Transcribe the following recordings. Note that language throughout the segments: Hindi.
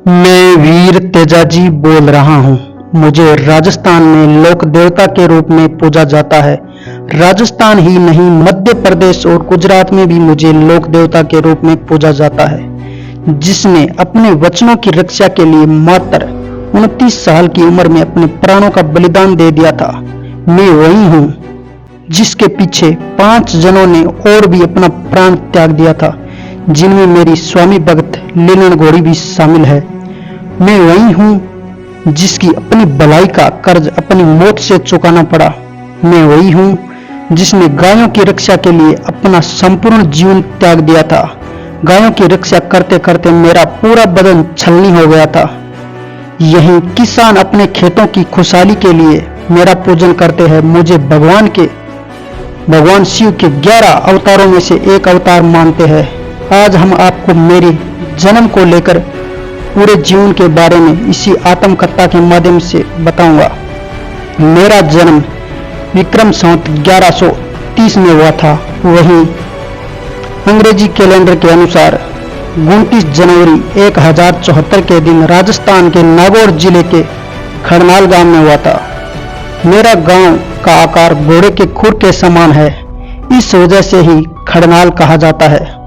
मैं वीर तेजाजी बोल रहा हूँ। मुझे राजस्थान में लोक देवता के रूप में पूजा जाता है। राजस्थान ही नहीं, मध्य प्रदेश और गुजरात में भी मुझे लोक देवता के रूप में पूजा जाता है, जिसने अपने वचनों की रक्षा के लिए मात्र 29 साल की उम्र में अपने प्राणों का बलिदान दे दिया था। मैं वही हूँ जिसके पीछे 5 जनों ने और भी अपना प्राण त्याग दिया था, जिनमें मेरी स्वामी भगत लीलन घोड़ी भी शामिल है। मैं वही हूँ जिसकी अपनी भलाई का कर्ज अपनी मौत से चुकाना पड़ा। मैं वही हूँ जिसने गायों की रक्षा के लिए अपना संपूर्ण जीवन त्याग दिया था। गायों की रक्षा करते करते मेरा पूरा बदन छलनी हो गया था। यही किसान अपने खेतों की खुशहाली के लिए मेरा पूजन करते हैं। मुझे भगवान शिव के 11 अवतारों में से एक अवतार मानते हैं। आज हम आपको मेरे जन्म को लेकर पूरे जीवन के बारे में इसी आत्मकथा के माध्यम से बताऊंगा। मेरा जन्म विक्रम संवत 1130 में हुआ था। वहीं अंग्रेजी कैलेंडर के अनुसार 29 जनवरी 1074 के दिन राजस्थान के नागौर जिले के खड़नाल गांव में हुआ था। मेरा गांव का आकार घोड़े के खुर के समान है, इस वजह से ही खड़नाल कहा जाता है।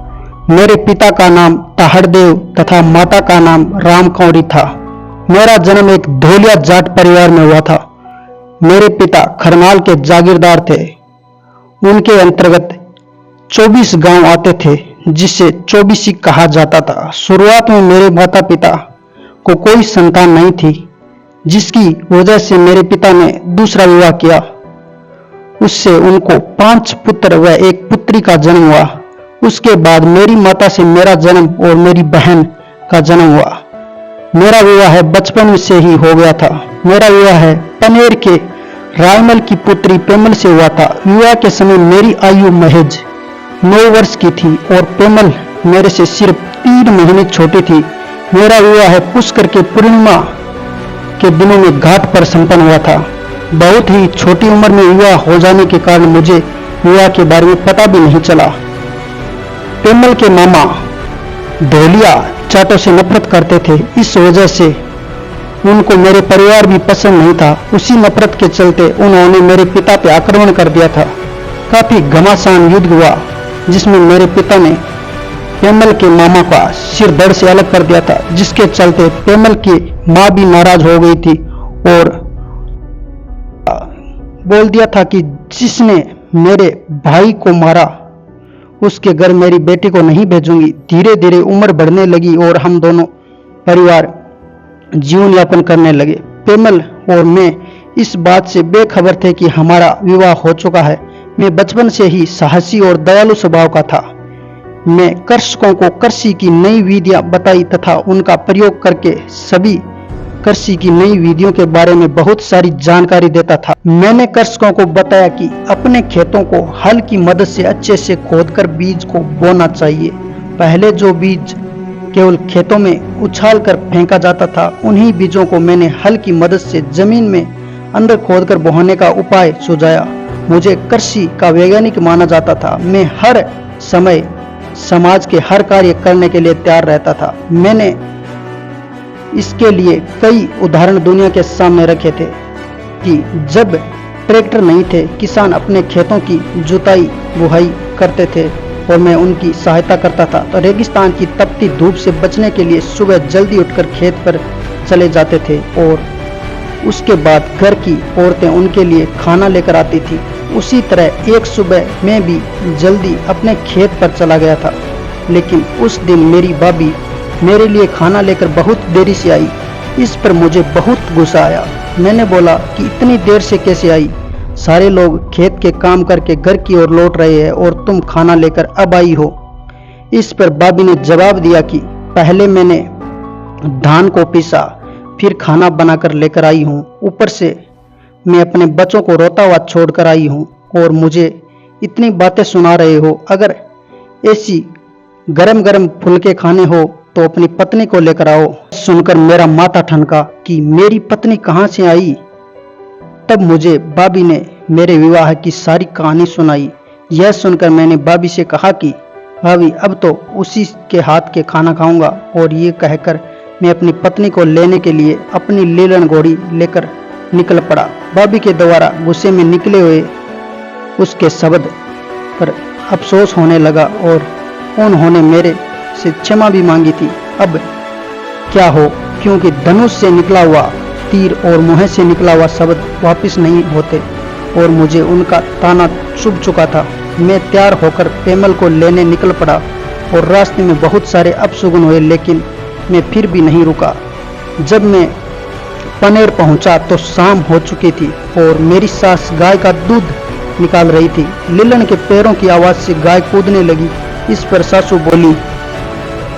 मेरे पिता का नाम ताहड़देव तथा माता का नाम रामकौड़ी था। मेरा जन्म एक धोलिया जाट परिवार में हुआ था। मेरे पिता खड़नाल के जागीरदार थे। उनके अंतर्गत 24 गांव आते थे, जिसे 24 कहा जाता था। शुरुआत में मेरे माता पिता को कोई संतान नहीं थी, जिसकी वजह से मेरे पिता ने दूसरा विवाह किया। उससे उनको 5 पुत्र व एक पुत्री का जन्म हुआ। उसके बाद मेरी माता से मेरा जन्म और मेरी बहन का जन्म हुआ। मेरा विवाह बचपन से ही हो गया था। मेरा विवाह पनेर के रायमल की पुत्री पेमल से हुआ था। विवाह के समय मेरी आयु महज 9 वर्ष की थी और पेमल मेरे से सिर्फ 3 महीने छोटी थी। मेरा विवाह पुष्कर के पूर्णिमा के दिनों में घाट पर संपन्न हुआ था। बहुत ही छोटी उम्र में विवाह हो जाने के कारण मुझे विवाह के बारे में पता भी नहीं चला। पेमल के मामा धोलिया जाटों से नफरत करते थे, इस वजह से उनको मेरे परिवार भी पसंद नहीं था। उसी नफरत के चलते उन्होंने मेरे पिता पे आक्रमण कर दिया था। काफी घमासान युद्ध हुआ, जिसमें मेरे पिता ने पेमल के मामा का सिर धड़ से अलग कर दिया था, जिसके चलते पेमल की मां भी नाराज हो गई थी और बोल दिया था कि जिसने मेरे भाई को मारा उसके घर मेरी बेटी को नहीं भेजूंगी। धीरे धीरे उम्र बढ़ने लगी और हम दोनों परिवार जीवन यापन करने लगे। पेमल और मैं इस बात से बेखबर थे कि हमारा विवाह हो चुका है। मैं बचपन से ही साहसी और दयालु स्वभाव का था। मैं कृषकों को कृषि की नई विधियां बताई तथा उनका प्रयोग करके सभी कृषि की नई विधियों के बारे में बहुत सारी जानकारी देता था। मैंने कृषकों को बताया कि अपने खेतों को हल की मदद से अच्छे से खोदकर बीज को बोना चाहिए। पहले जो बीज केवल खेतों में उछाल कर फेंका जाता था, उन्हीं बीजों को मैंने हल की मदद से जमीन में अंदर खोदकर बोने का उपाय सुझाया। मुझे कृषि का वैज्ञानिक माना जाता था। मैं हर समय समाज के हर कार्य करने के लिए तैयार रहता था। मैंने इसके लिए कई उदाहरण दुनिया के सामने रखे थे कि जब ट्रैक्टर नहीं थे, किसान अपने खेतों की जुताई बुहाई करते थे और मैं उनकी सहायता करता था। तो रेगिस्तान की तपती धूप से बचने के लिए सुबह जल्दी उठकर खेत पर चले जाते थे और उसके बाद घर की औरतें उनके लिए खाना लेकर आती थी। उसी तरह एक सुबह मैं भी जल्दी अपने खेत पर चला गया था, लेकिन उस दिन मेरी भाभी मेरे लिए खाना लेकर बहुत देरी से आई। इस पर मुझे बहुत गुस्सा आया। मैंने बोला कि इतनी देर से कैसे आई? सारे लोग खेत के काम करके घर की ओर लौट रहे हैं और तुम खाना लेकर अब आई हो। इस पर भाभी ने जवाब दिया कि पहले मैंने धान को पीसा, फिर खाना बनाकर लेकर आई हूँ। ऊपर से मैं अपने बच्चों को रोता हुआ छोड़कर आई हूँ और मुझे इतनी बातें सुना रहे हो। अगर ऐसी गरम गरम फुलके खाने हो तो अपनी पत्नी को लेकर आओ। सुनकर मेरा माथा ठनका कि मेरी पत्नी कहाँ से आई। तब मुझे भाभी ने मेरे विवाह की सारी कहानी सुनाई। यह सुनकर मैंने भाभी से कहा कि भाभी अब तो उसी के हाथ के खाना खाऊंगा, और ये कहकर मैं अपनी पत्नी को लेने के लिए अपनी लीलन घोड़ी लेकर निकल पड़ा। भाभी के द्वारा गुस्से में निकले हुए उसके शब्द पर अफसोस होने लगा और उन्होंने मेरे से क्षमा भी मांगी थी। अब क्या हो, क्योंकि धनुष से निकला हुआ तीर और मुंह से निकला हुआ शब्द वापस नहीं होते और मुझे उनका ताना चुभ चुका था। मैं तैयार होकर पेमल को लेने निकल पड़ा और रास्ते में बहुत सारे अपशगुन हुए, लेकिन मैं फिर भी नहीं रुका। जब मैं पनेर पहुंचा तो शाम हो चुकी थी और मेरी सास गाय का दूध निकाल रही थी। लीलन के पैरों की आवाज से गाय कूदने लगी। इस पर सासू बोली,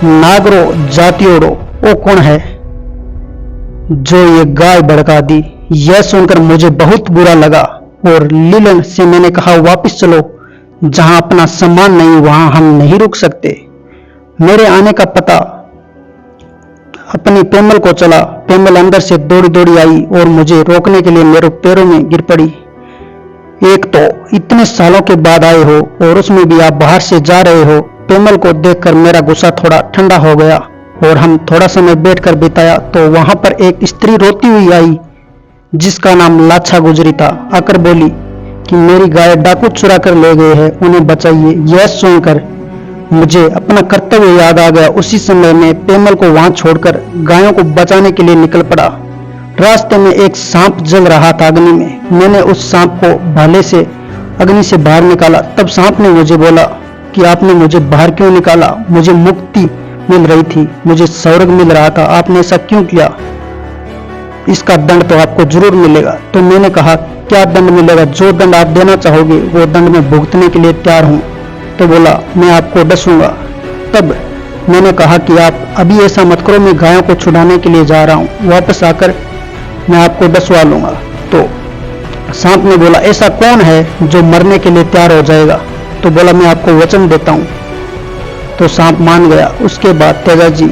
नागरो जातियोड़ो, वो कौन है जो ये गाय भड़का दी? यह सुनकर मुझे बहुत बुरा लगा और लीलन से मैंने कहा, वापस चलो, जहां अपना सम्मान नहीं वहां हम नहीं रुक सकते। मेरे आने का पता अपनी पेमल को चला। पेमल अंदर से दौड़ी दौड़ी आई और मुझे रोकने के लिए मेरे पैरों में गिर पड़ी। एक तो इतने सालों के बाद आए हो और उसमें भी आप बाहर से जा रहे हो। पेमल को देखकर मेरा गुस्सा थोड़ा ठंडा हो गया और हम थोड़ा समय बैठकर बिताया तो वहां पर एक स्त्री रोती हुई आई जिसका नाम लाछा गुजरी था। आकर बोली कि मेरी गाय डाकू चुरा कर ले गए हैं, उन्हें बचाइए। यह सुनकर मुझे अपना कर्तव्य याद आ गया। उसी समय में पेमल को वहां छोड़कर गायों को बचाने के लिए निकल पड़ा। रास्ते में एक सांप जल रहा था अग्नि में। मैंने उस सांप को भाले से अग्नि से बाहर निकाला। तब सांप ने मुझे बोला कि आपने मुझे बाहर क्यों निकाला? मुझे मुक्ति मिल रही थी, मुझे स्वर्ग मिल रहा था, आपने ऐसा क्यों किया? इसका दंड तो आपको जरूर मिलेगा। तो मैंने कहा, क्या दंड मिलेगा? जो दंड आप देना चाहोगे वो दंड मैं भुगतने के लिए तैयार हूं। तो बोला, मैं आपको डसूंगा। तब मैंने कहा कि आप अभी ऐसा मत करो, मैं गायों को छुड़ाने के लिए जा रहा हूं, वापस आकर मैं आपको डसवा लूंगा। तो सांप ने बोला, ऐसा कौन है जो मरने के लिए तैयार हो जाएगा? तो बोला, मैं आपको वचन देता हूं। तो सांप मान गया। उसके बाद तेजाजी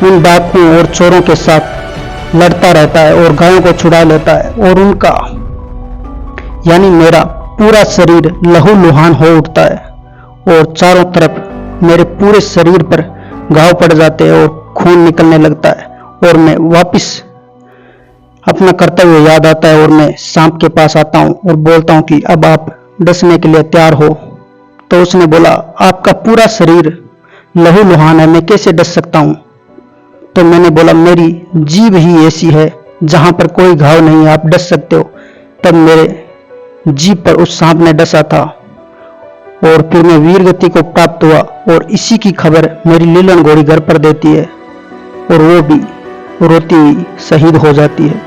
उन डाकुओं और चोरों के साथ लड़ता रहता है और गायों को छुड़ा लेता है और उनका यानी मेरा पूरा शरीर लहूलुहान हो उठता है और चारों तरफ मेरे पूरे शरीर पर घाव पड़ जाते हैं और खून निकलने लगता है और मैं वापस अपना कर्तव्य याद आता है और मैं सांप के पास आता हूं और बोलता हूं कि अब आप डसने के लिए तैयार हो। तो उसने बोला, आपका पूरा शरीर लहूलुहान है, मैं कैसे डस सकता हूं? तो मैंने बोला, मेरी जीभ ही ऐसी है जहां पर कोई घाव नहीं, आप डस सकते हो। तब मेरे जीभ पर उस सांप ने डसा था और फिर मैं वीरगति को प्राप्त हुआ और इसी की खबर मेरी लीलन घोड़ी घर पर देती है और वो भी रोती हुई शहीद हो जाती है।